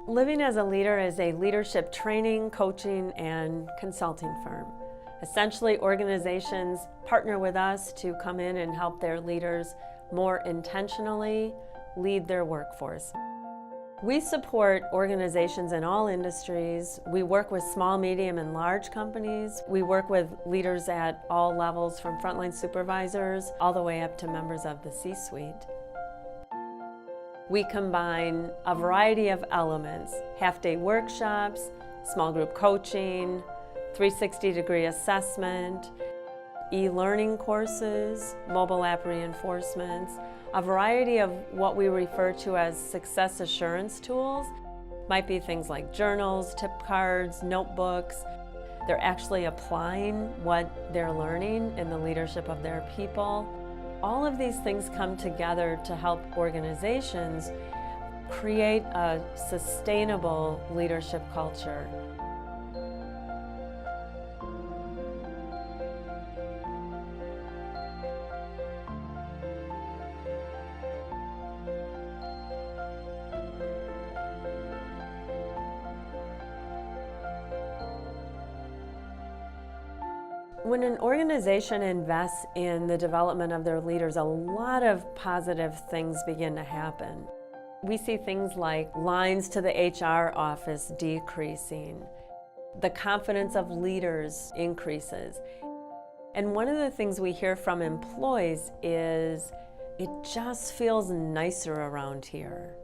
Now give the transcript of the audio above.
Living as a Leader is a leadership training, coaching, and consulting firm. Essentially, organizations partner with us to come in and help their leaders more intentionally lead their workforce. We support organizations in all industries. We work with small, medium, and large companies. We work with leaders at all levels, from frontline supervisors all the way up to members of the C-suite. We combine a variety of elements: half-day workshops, small group coaching, 360-degree assessment, e-learning courses, mobile app reinforcements, a variety of what we refer to as success assurance tools. Might be things like journals, tip cards, notebooks. They're actually applying what they're learning in the leadership of their people. All of these things come together to help organizations create a sustainable leadership culture. When an organization invests in the development of their leaders, a lot of positive things begin to happen. We see things like lines to the HR office decreasing. The confidence of leaders increases. And one of the things we hear from employees is, "It just feels nicer around here."